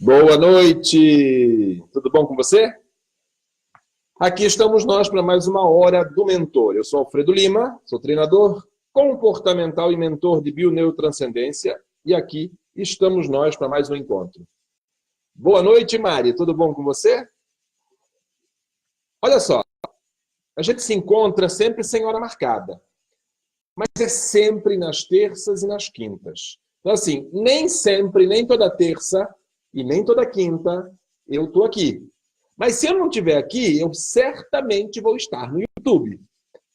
Boa noite! Tudo bom com você? Aqui estamos nós para mais uma hora do Mentor. Eu sou Alfredo Lima, sou treinador comportamental e mentor de bioneurotranscendência e aqui estamos nós para mais um encontro. Boa noite, Mari. Tudo bom com você? Olha só, a gente se encontra sempre sem hora marcada, mas é sempre nas terças e nas quintas. Então, assim, nem sempre, nem toda terça e nem toda quinta eu estou aqui. Mas se eu não estiver aqui, eu certamente vou estar no YouTube.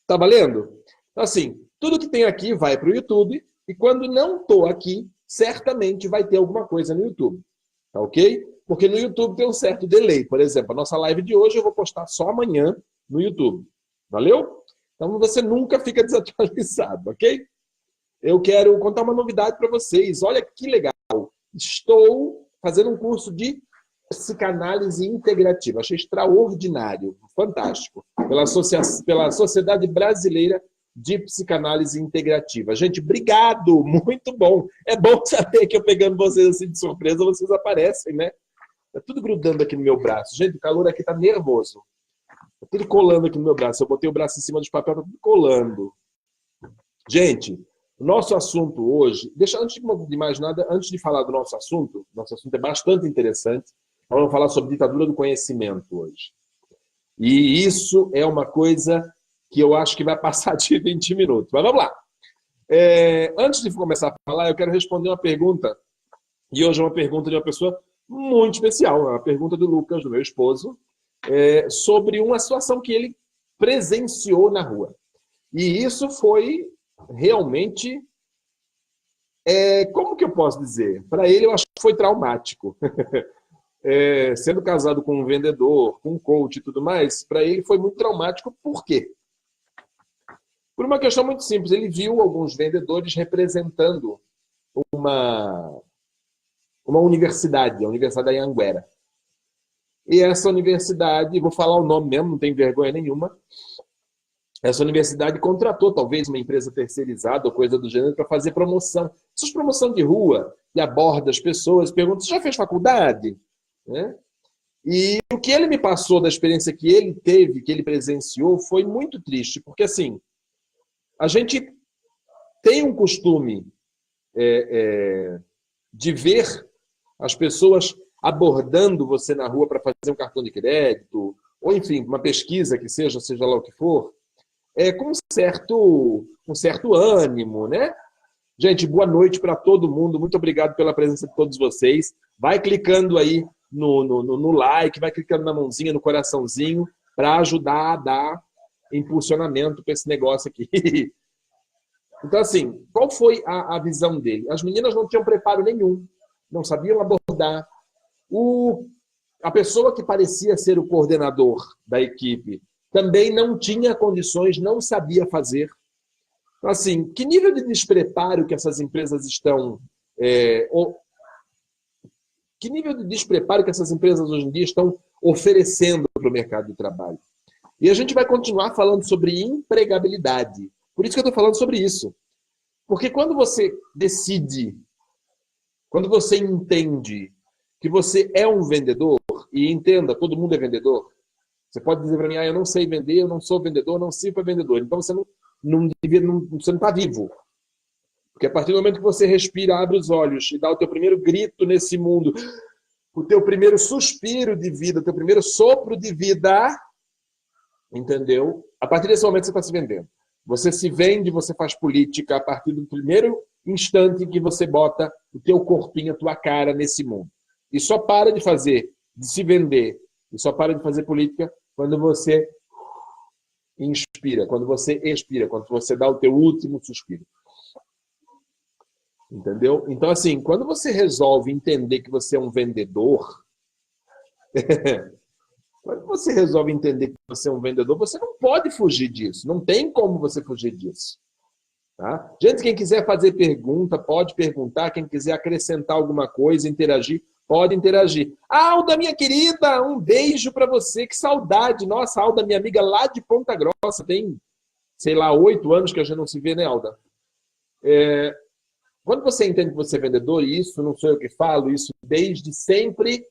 Tá valendo? Então, assim, tudo que tem aqui vai para o YouTube e quando não estou aqui, certamente vai ter alguma coisa no YouTube. Tá ok? Porque no YouTube tem um certo delay. Por exemplo, a nossa live de hoje eu vou postar só amanhã no YouTube. Valeu? Então você nunca fica desatualizado, ok? Eu quero contar uma novidade para vocês. Olha que legal. Estou fazendo um curso de psicanálise integrativa. Achei extraordinário, fantástico. Pela Sociedade Brasileira de Psicanálise Integrativa. Gente, obrigado, muito bom. É bom saber que eu pegando vocês assim de surpresa, vocês aparecem, né? Tá tudo grudando aqui no meu braço. Gente, o calor aqui tá nervoso. Tá tudo colando aqui no meu braço. Eu botei o braço em cima dos papéis, tá tudo colando. Gente, o nosso assunto hoje... antes de mais nada, antes de falar do nosso assunto é bastante interessante. Nós vamos falar sobre ditadura do conhecimento hoje. E isso é uma coisa que eu acho que vai passar de 20 minutos. Mas vamos lá. Antes de começar a falar, eu quero responder uma pergunta. E hoje é uma pergunta de uma pessoa muito especial. É uma pergunta do Lucas, do meu esposo, sobre uma situação que ele presenciou na rua. E isso foi realmente... como que eu posso dizer? Para ele, eu acho que foi traumático. Sendo casado com um vendedor, com um coach e tudo mais, para ele foi muito traumático. Por quê? Por uma questão muito simples. Ele viu alguns vendedores representando uma universidade, a Universidade da Anhanguera. E essa universidade, vou falar o nome mesmo, não tem vergonha nenhuma, essa universidade contratou talvez uma empresa terceirizada ou coisa do gênero para fazer promoção. Essas promoção de rua, que aborda as pessoas, pergunta, você já fez faculdade? Né? E o que ele me passou da experiência que ele teve, que ele presenciou, foi muito triste, porque assim, a gente tem um costume de ver as pessoas abordando você na rua para fazer um cartão de crédito, ou enfim, uma pesquisa que seja lá o que for, com um certo ânimo, né? Gente, boa noite para todo mundo, muito obrigado pela presença de todos vocês. Vai clicando aí no like, vai clicando na mãozinha, no coraçãozinho, para ajudar a dar impulsionamento para esse negócio aqui. Então, assim, qual foi a visão dele? As meninas não tinham preparo nenhum, não sabiam abordar. A pessoa que parecia ser o coordenador da equipe também não tinha condições, não sabia fazer. Então, assim, que nível de despreparo que essas empresas estão... que nível de despreparo que essas empresas hoje em dia estão oferecendo para o mercado de trabalho? E a gente vai continuar falando sobre empregabilidade. Por isso que eu estou falando sobre isso. Porque quando você decide, quando você entende que você é um vendedor, e entenda, todo mundo é vendedor, você pode dizer para mim, eu não sei vender, eu não sou vendedor, não sirvo para vendedor. Então você não está vivo. Porque a partir do momento que você respira, abre os olhos e dá o teu primeiro grito nesse mundo, o teu primeiro suspiro de vida, o teu primeiro sopro de vida, entendeu? A partir desse momento você está se vendendo. Você se vende, você faz política a partir do primeiro instante que você bota o teu corpinho, a tua cara nesse mundo. E só para de se vender, e só para de fazer política quando você inspira, quando você expira, quando você dá o teu último suspiro. Entendeu? Então, assim, quando você resolve entender que você é um vendedor, quando você resolve entender que você é um vendedor, você não pode fugir disso. Não tem como você fugir disso. Tá? Gente, quem quiser fazer pergunta, pode perguntar. Quem quiser acrescentar alguma coisa, interagir, pode interagir. Alda, minha querida, um beijo para você. Que saudade. Nossa, Alda, minha amiga lá de Ponta Grossa. Tem, sei lá, 8 anos que a gente não se vê, né, Alda? Quando você entende que você é vendedor, e isso não sou eu que falo, isso desde sempre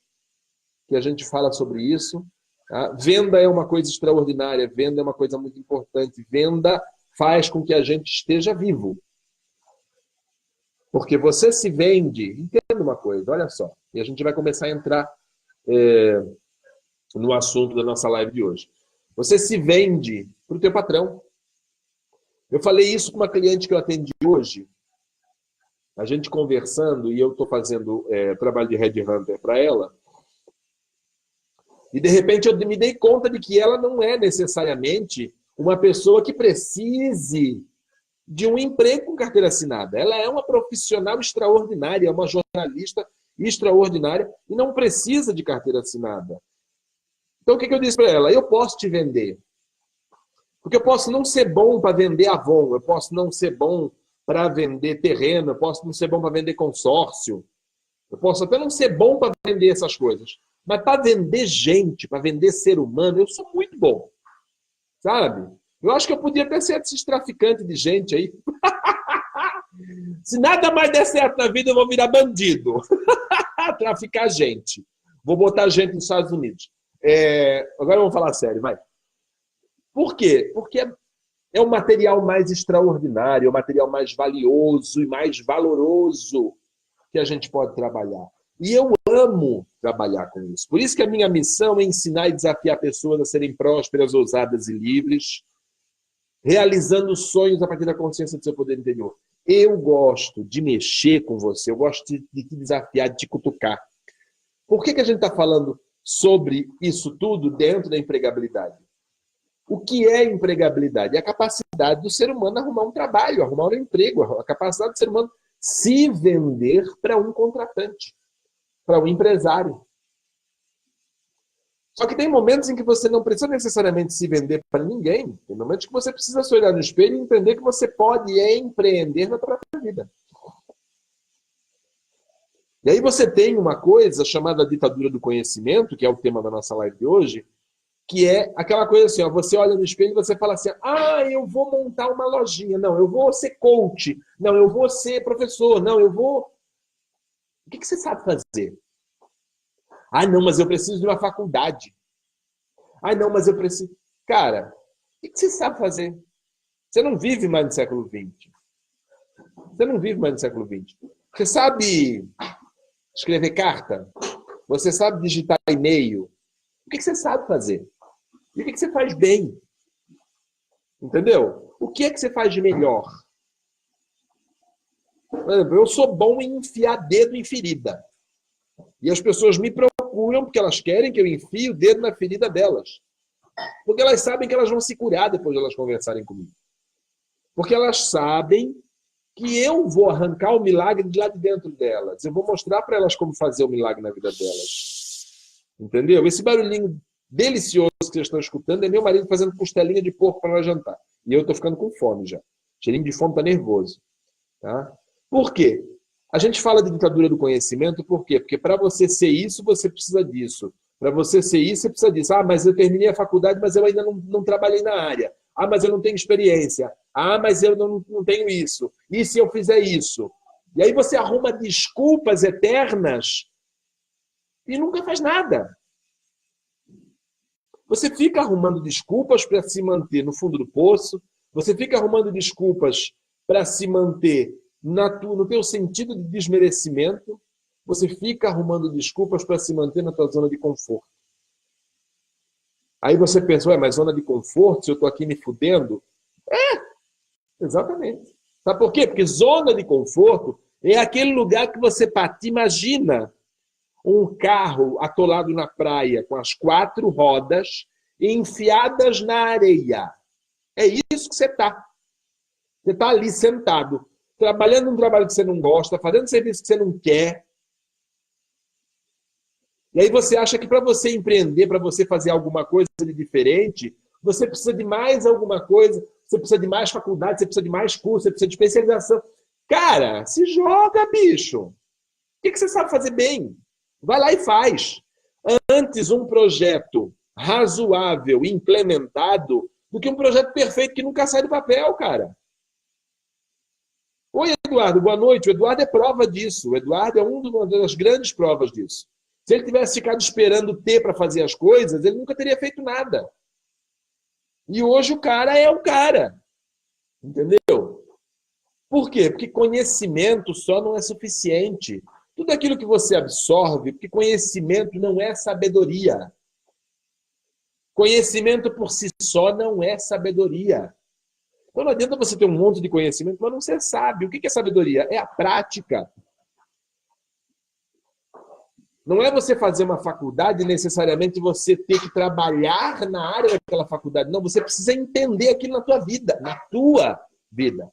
que a gente fala sobre isso, tá? Venda é uma coisa extraordinária, venda é uma coisa muito importante, venda faz com que a gente esteja vivo. Porque você se vende, entenda uma coisa, olha só, e a gente vai começar a entrar no assunto da nossa live de hoje. Você se vende para o teu patrão. Eu falei isso com uma cliente que eu atendi hoje, a gente conversando, e eu estou fazendo trabalho de headhunter para ela, e de repente eu me dei conta de que ela não é necessariamente uma pessoa que precise de um emprego com carteira assinada. Ela é uma profissional extraordinária, é uma jornalista extraordinária e não precisa de carteira assinada. Então o que eu disse para ela? Eu posso te vender. Porque eu posso não ser bom para vender Avon, eu posso não ser bom para vender terreno, eu posso não ser bom para vender consórcio, eu posso até não ser bom para vender essas coisas. Mas para vender gente, para vender ser humano, eu sou muito bom. Sabe? Eu acho que eu podia até ser esses traficantes de gente aí. Se nada mais der certo na vida, eu vou virar bandido. Traficar gente. Vou botar gente nos Estados Unidos. Agora vamos falar sério, vai. Por quê? Porque é o material mais extraordinário, é o material mais valioso e mais valoroso que a gente pode trabalhar. E eu amo trabalhar com isso. Por isso que a minha missão é ensinar e desafiar pessoas a serem prósperas, ousadas e livres, realizando sonhos a partir da consciência do seu poder interior. Eu gosto de mexer com você, eu gosto de te desafiar, de te cutucar. Por que a gente está falando sobre isso tudo dentro da empregabilidade? O que é empregabilidade? É a capacidade do ser humano arrumar um trabalho, arrumar um emprego, a capacidade do ser humano se vender para um contratante, para um empresário. Só que tem momentos em que você não precisa necessariamente se vender para ninguém. Tem momentos que você precisa se olhar no espelho e entender que você pode empreender na própria vida. E aí você tem uma coisa chamada ditadura do conhecimento, que é o tema da nossa live de hoje, que é aquela coisa assim, ó, você olha no espelho e você fala assim, eu vou montar uma lojinha, não, eu vou ser coach, não, eu vou ser professor, não, eu vou... O que você sabe fazer? Não, mas eu preciso de uma faculdade. Não, mas eu preciso... Cara, o que você sabe fazer? Você não vive mais no século XX. Você não vive mais no século XX. Você sabe escrever carta? Você sabe digitar e-mail? O que você sabe fazer? E o que você faz bem? Entendeu? O que é que você faz de melhor? Por exemplo, eu sou bom em enfiar dedo em ferida. E as pessoas me procuram porque elas querem que eu enfie o dedo na ferida delas. Porque elas sabem que elas vão se curar depois de elas conversarem comigo. Porque elas sabem que eu vou arrancar o milagre de lá de dentro delas. Eu vou mostrar para elas como fazer o milagre na vida delas. Entendeu? Esse barulhinho delicioso que vocês estão escutando é meu marido fazendo costelinha de porco para nós jantar. E eu estou ficando com fome já. Cheirinho de fome, está nervoso. Tá? Por quê? A gente fala de ditadura do conhecimento, por quê? Porque para você ser isso, você precisa disso. Para você ser isso, você precisa disso. Mas eu terminei a faculdade, mas eu ainda não trabalhei na área. Mas eu não tenho experiência. Mas eu não tenho isso. E se eu fizer isso? E aí você arruma desculpas eternas e nunca faz nada. Você fica arrumando desculpas para se manter no fundo do poço, você fica arrumando desculpas para se manter no teu sentido de desmerecimento, você fica arrumando desculpas para se manter na tua zona de conforto. Aí você pensa, mas zona de conforto, se eu estou aqui me fudendo? Exatamente. Sabe por quê? Porque zona de conforto é aquele lugar que você imagina um carro atolado na praia com as 4 rodas enfiadas na areia. É isso que você está. Você está ali sentado, trabalhando num trabalho que você não gosta, fazendo serviço que você não quer. E aí você acha que para você empreender, para você fazer alguma coisa de diferente, você precisa de mais alguma coisa, você precisa de mais faculdade, você precisa de mais curso, você precisa de especialização. Cara, se joga, bicho. O que você sabe fazer bem? Vai lá e faz. Antes um projeto razoável, implementado, do que um projeto perfeito que nunca sai do papel, cara. Oi, Eduardo, boa noite. O Eduardo é prova disso. O Eduardo é uma das grandes provas disso. Se ele tivesse ficado esperando ter para fazer as coisas, ele nunca teria feito nada. E hoje o cara é o cara. Entendeu? Por quê? Porque conhecimento só não é suficiente. Tudo aquilo que você absorve, porque conhecimento não é sabedoria. Conhecimento por si só não é sabedoria. Então não adianta você ter um monte de conhecimento, mas não ser sábio. O que é sabedoria? É a prática. Não é você fazer uma faculdade necessariamente você ter que trabalhar na área daquela faculdade. Não, você precisa entender aquilo na tua vida. Na tua vida.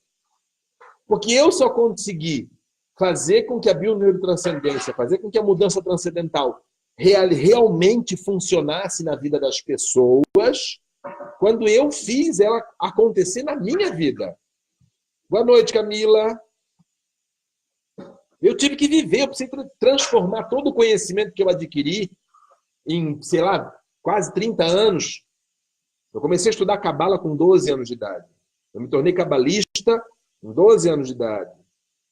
Porque eu só consegui fazer com que a bioneurotranscendência, fazer com que a mudança transcendental realmente funcionasse na vida das pessoas, quando eu fiz ela acontecer na minha vida. Boa noite, Camila. Eu tive que viver, eu precisei transformar todo o conhecimento que eu adquiri em, sei lá, quase 30 anos. Eu comecei a estudar Cabala com 12 anos de idade. Eu me tornei cabalista com 12 anos de idade.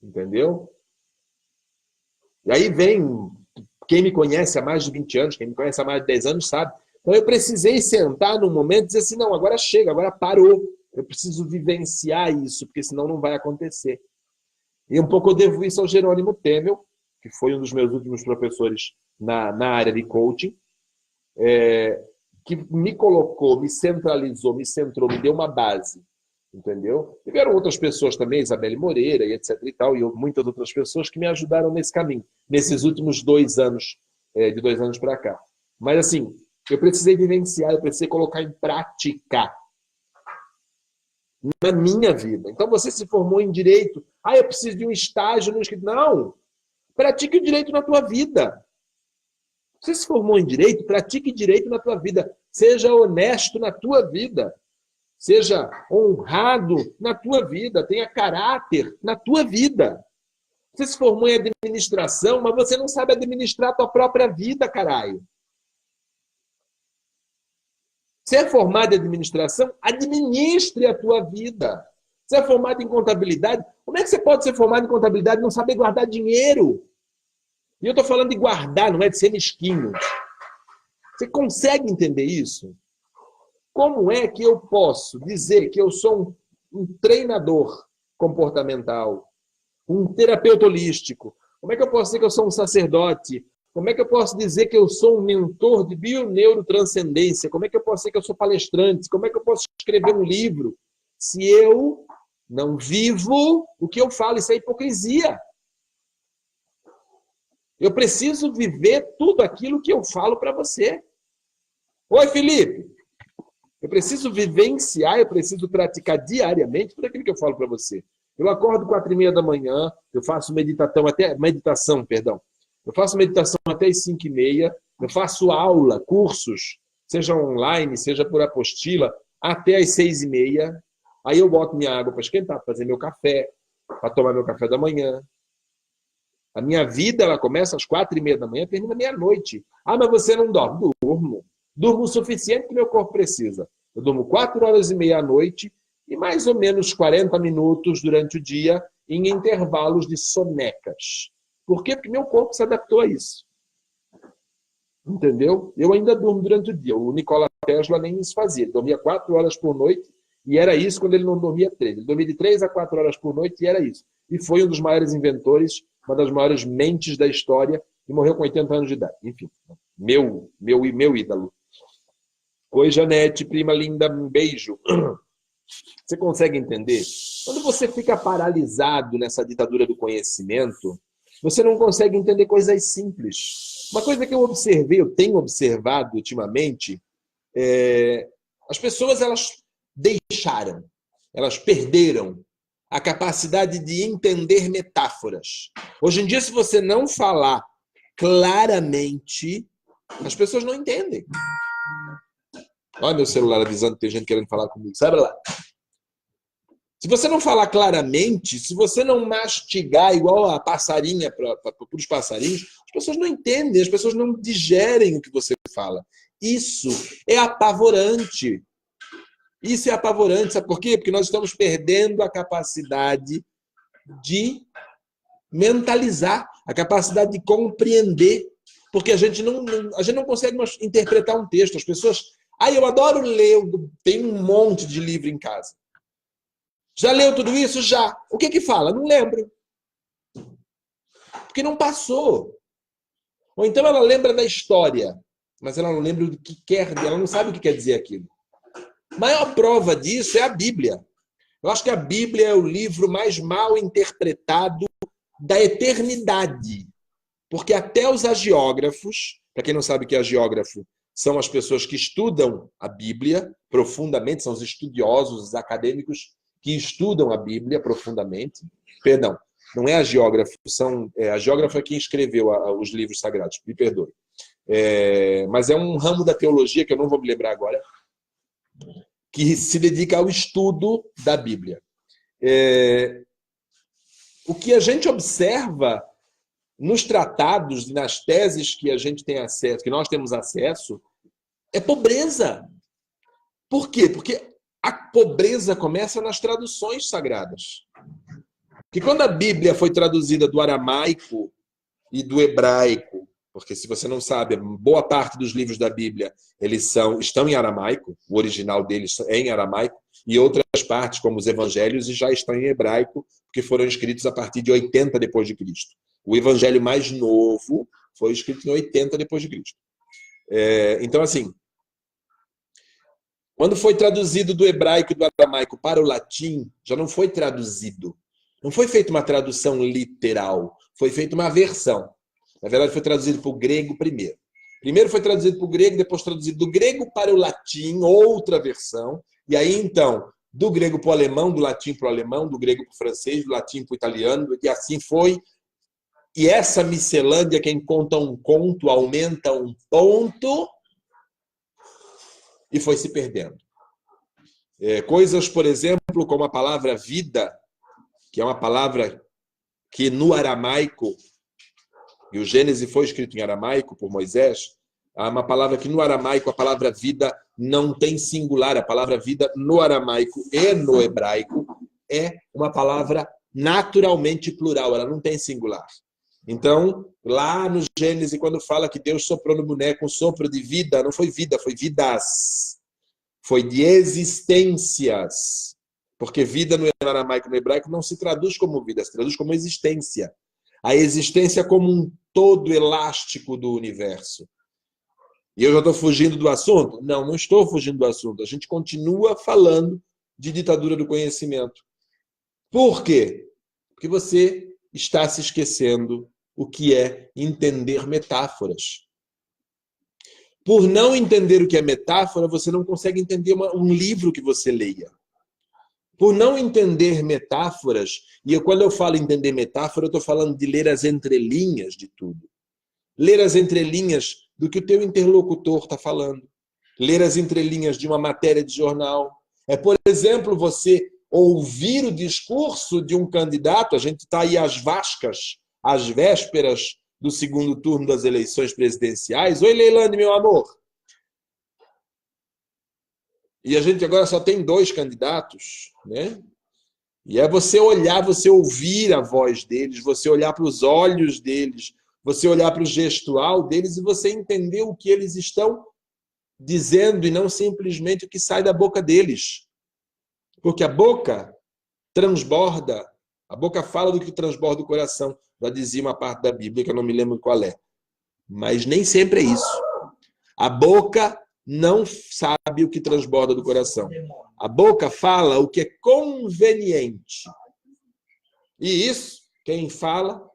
Entendeu? E aí vem, quem me conhece há mais de 20 anos, quem me conhece há mais de 10 anos sabe. Então eu precisei sentar num momento e dizer assim, não, agora chega, agora parou. Eu preciso vivenciar isso, porque senão não vai acontecer. E um pouco eu devo isso ao Jerônimo Temel, que foi um dos meus últimos professores na área de coaching, que me colocou, me centralizou, me centrou, me deu uma base. Entendeu? Tiveram outras pessoas também, Isabelle Moreira e etc e tal, e muitas outras pessoas que me ajudaram nesse caminho, nesses últimos 2 anos, de 2 anos para cá. Mas assim, eu precisei vivenciar, eu precisei colocar em prática na minha vida. Então você se formou em direito, eu preciso de um estágio no escritório. Não! Pratique o direito na tua vida. Você se formou em direito, pratique direito na tua vida. Seja honesto na tua vida. Seja honrado na tua vida, tenha caráter na tua vida. Você se formou em administração, mas você não sabe administrar a tua própria vida, caralho. Você é formado em administração, administre a tua vida. Você é formado em contabilidade, como é que você pode ser formado em contabilidade e não saber guardar dinheiro? E eu estou falando de guardar, não é de ser mesquinho. Você consegue entender isso? Como é que eu posso dizer que eu sou um treinador comportamental, um terapeuta holístico? Como é que eu posso dizer que eu sou um sacerdote? Como é que eu posso dizer que eu sou um mentor de bioneurotranscendência? Como é que eu posso dizer que eu sou palestrante? Como é que eu posso escrever um livro se eu não vivo o que eu falo? Isso é hipocrisia. Eu preciso viver tudo aquilo que eu falo para você. Oi, Felipe. Eu preciso vivenciar, eu preciso praticar diariamente tudo aquilo que eu falo para você. Eu acordo 4h30 da manhã, eu faço meditação até às 5h30, eu faço aula, cursos, seja online, seja por apostila, até às 6h30. Aí eu boto minha água para esquentar, para fazer meu café, para tomar meu café da manhã. A minha vida, ela começa às 4h30 da manhã e termina meia-noite. Mas você não dorme? Durmo. Durmo o suficiente que meu corpo precisa. Eu durmo 4h30 à noite e mais ou menos 40 minutos durante o dia em intervalos de sonecas. Por quê? Porque meu corpo se adaptou a isso. Entendeu? Eu ainda durmo durante o dia. O Nikola Tesla nem isso fazia. Ele dormia 4 horas por noite e era isso quando ele não dormia 3. Ele dormia de 3 a 4 horas por noite e era isso. E foi um dos maiores inventores, uma das maiores mentes da história e morreu com 80 anos de idade. Enfim, meu ídolo. Oi, Janete, prima linda, um beijo. Você consegue entender? Quando você fica paralisado nessa ditadura do conhecimento, você não consegue entender coisas simples. Uma coisa que eu observei, eu tenho observado ultimamente, as pessoas elas deixaram, elas perderam a capacidade de entender metáforas. Hoje em dia, se você não falar claramente, as pessoas não entendem. Olha meu celular avisando que tem gente querendo falar comigo. Sabe lá? Se você não falar claramente, se você não mastigar igual a passarinha para os passarinhos, as pessoas não entendem, as pessoas não digerem o que você fala. Isso é apavorante. Isso é apavorante, sabe por quê? Porque nós estamos perdendo a capacidade de mentalizar, a capacidade de compreender. Porque a gente não consegue mais interpretar um texto. As pessoas... eu adoro ler, eu tenho um monte de livro em casa. Já leu tudo isso? Já. O que fala? Não lembro. Porque não passou. Ou então ela lembra da história, mas ela não lembra do que quer, ela não sabe o que quer dizer aquilo. A maior prova disso é a Bíblia. Eu acho que a Bíblia é o livro mais mal interpretado da eternidade. Porque até os agiógrafos, para quem não sabe o que é agiógrafo, são as pessoas que estudam a Bíblia profundamente, são os estudiosos, os acadêmicos que estudam a Bíblia profundamente. Perdão, não é agiógrafo, agiógrafo é quem escreveu os livros sagrados, me perdoe. Mas é um ramo da teologia, que eu não vou me lembrar agora, que se dedica ao estudo da Bíblia. O que a gente observa nos tratados, nas teses que a gente tem acesso, que nós temos acesso, é pobreza. Por quê? Porque a pobreza começa nas traduções sagradas. Porque quando a Bíblia foi traduzida do aramaico e do hebraico, porque se você não sabe, boa parte dos livros da Bíblia estão em aramaico, o original deles é em aramaico, e outras partes, como os evangelhos, já estão em hebraico, porque foram escritos a partir de 80 depois de Cristo. O evangelho mais novo foi escrito em 80 depois de Cristo. Então, assim, quando foi traduzido do hebraico e do aramaico para o latim, já não foi traduzido. Não foi feita uma tradução literal, foi feita uma versão. Na verdade, foi traduzido para o grego primeiro. Primeiro foi traduzido para o grego, depois traduzido do grego para o latim, outra versão. E aí, então, do grego para o alemão, do latim para o alemão, do grego para o francês, do latim para o italiano, e assim foi. E essa miscelânea, quem conta um conto, aumenta um ponto, e foi se perdendo. Coisas, por exemplo, como a palavra vida, que é uma palavra que no aramaico, e o Gênesis foi escrito em aramaico por Moisés, há uma palavra que no aramaico a palavra vida não tem singular. A palavra vida no aramaico e no hebraico é uma palavra naturalmente plural, ela não tem singular. Então, lá no Gênesis, quando fala que Deus soprou no boneco um sopro de vida, não foi vida, foi vidas. Foi de existências. Porque vida no aramaico e no hebraico não se traduz como vida, se traduz como existência. A existência como um todo elástico do universo. E eu já estou fugindo do assunto? Não, não estou fugindo do assunto. A gente continua falando de ditadura do conhecimento. Por quê? Porque você está se esquecendo o que é entender metáforas. Por não entender o que é metáfora, você não consegue entender um livro que você leia. Por não entender metáforas, e quando eu falo entender metáfora, eu estou falando de ler as entrelinhas de tudo. Ler as entrelinhas do que o teu interlocutor está falando. Ler as entrelinhas de uma matéria de jornal. Por exemplo, você ouvir o discurso de um candidato, a gente está aí às vésperas do segundo turno das eleições presidenciais. Oi, Leilane, meu amor. E a gente agora só tem 2 candidatos, né? E é você olhar, você ouvir a voz deles, você olhar para os olhos deles, você olhar para o gestual deles e você entender o que eles estão dizendo e não simplesmente o que sai da boca deles. Porque a boca transborda, a boca fala do que transborda o coração. Já dizia uma parte da Bíblia que eu não me lembro qual é. Mas nem sempre é isso. A boca não sabe o que transborda do coração. A boca fala o que é conveniente. E isso, quem fala,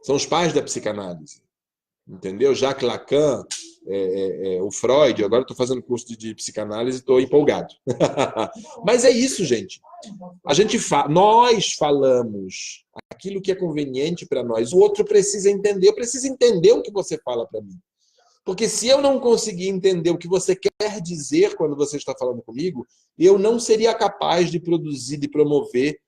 são os pais da psicanálise. Entendeu? Jacques Lacan, o Freud, agora estou fazendo curso de psicanálise e estou empolgado. Mas é isso, gente. Nós falamos aquilo que é conveniente para nós. O outro precisa entender. Eu preciso entender o que você fala para mim. Porque se eu não conseguir entender o que você quer dizer quando você está falando comigo, eu não seria capaz de produzir, de promover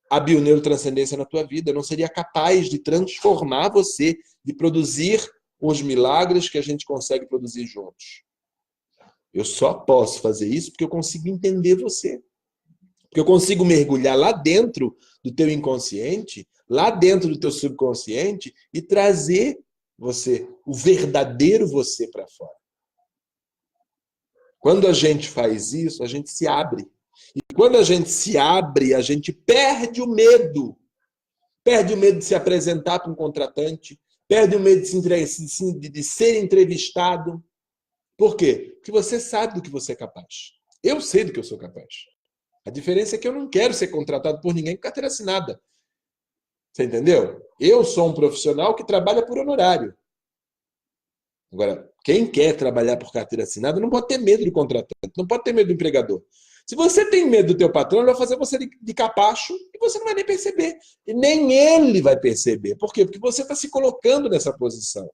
a bioneurotranscendência na tua vida. Eu não seria capaz de transformar você, de produzir os milagres que a gente consegue produzir juntos. Eu só posso fazer isso porque eu consigo entender você. Porque eu consigo mergulhar lá dentro do teu inconsciente, lá dentro do teu subconsciente e trazer você, o verdadeiro você para fora. Quando a gente faz isso, a gente se abre. E quando a gente se abre, a gente perde o medo. Perde o medo de se apresentar para um contratante, perde o medo de ser entrevistado. Por quê? Porque você sabe do que você é capaz. Eu sei do que eu sou capaz. A diferença é que eu não quero ser contratado por ninguém com carteira assinada. Você entendeu? Eu sou um profissional que trabalha por honorário. Agora, quem quer trabalhar por carteira assinada não pode ter medo do contratante, não pode ter medo do empregador. Se você tem medo do teu patrão, ele vai fazer você de capacho e você não vai nem perceber. E nem ele vai perceber. Por quê? Porque você está se colocando nessa posição.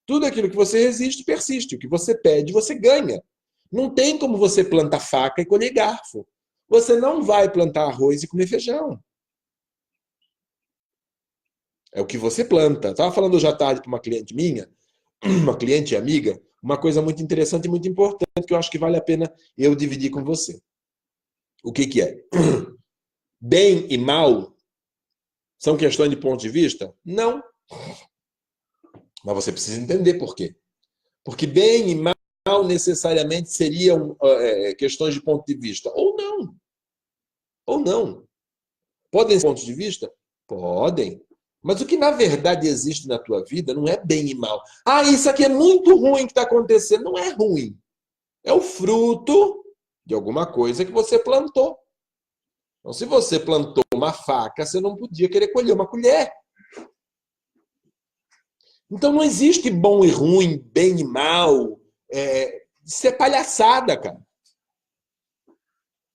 Tudo aquilo que você resiste, persiste. O que você pede, você ganha. Não tem como você plantar faca e colher garfo. Você não vai plantar arroz e comer feijão. É o que você planta. Estava falando hoje à tarde para uma cliente minha, uma cliente e amiga, uma coisa muito interessante e muito importante que eu acho que vale a pena eu dividir com você. O que que é? Bem e mal são questões de ponto de vista? Não. Mas você precisa entender por quê. Porque bem e mal necessariamente seriam questões de ponto de vista. Ou não. Ou não. Podem ser pontos de vista? Podem. Mas o que na verdade existe na tua vida não é bem e mal. Ah, isso aqui é muito ruim que está acontecendo. Não é ruim. É o fruto de alguma coisa que você plantou. Então, se você plantou uma faca, você não podia querer colher uma colher. Então, não existe bom e ruim, bem e mal. Isso é palhaçada, cara.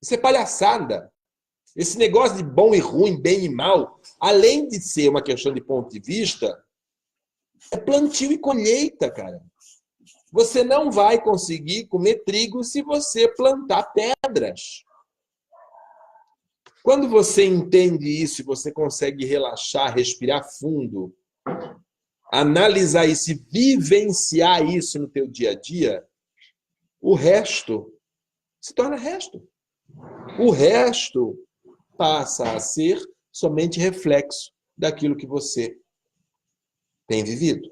Isso é palhaçada. Esse negócio de bom e ruim, bem e mal, além de ser uma questão de ponto de vista, é plantio e colheita, cara. Você não vai conseguir comer trigo se você plantar pedras. Quando você entende isso e você consegue relaxar, respirar fundo, analisar isso e vivenciar isso no teu dia a dia, o resto se torna resto. O resto passa a ser somente reflexo daquilo que você tem vivido.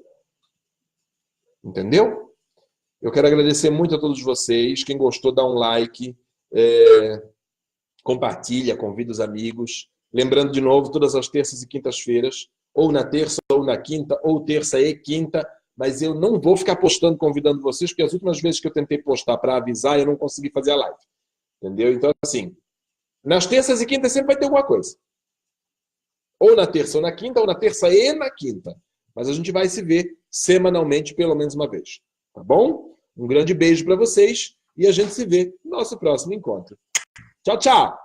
Entendeu? Eu quero agradecer muito a todos vocês. Quem gostou, dá um like. Compartilha, convida os amigos. Lembrando de novo, todas as terças e quintas-feiras, ou na terça ou na quinta, ou terça e quinta, mas eu não vou ficar postando, convidando vocês, porque as últimas vezes que eu tentei postar para avisar, eu não consegui fazer a live. Entendeu? Então, assim, nas terças e quintas sempre vai ter alguma coisa. Ou na terça ou na quinta, ou na terça e na quinta. Mas a gente vai se ver semanalmente, pelo menos uma vez. Tá bom? Um grande beijo para vocês e a gente se vê no nosso próximo encontro. Tchau, tchau!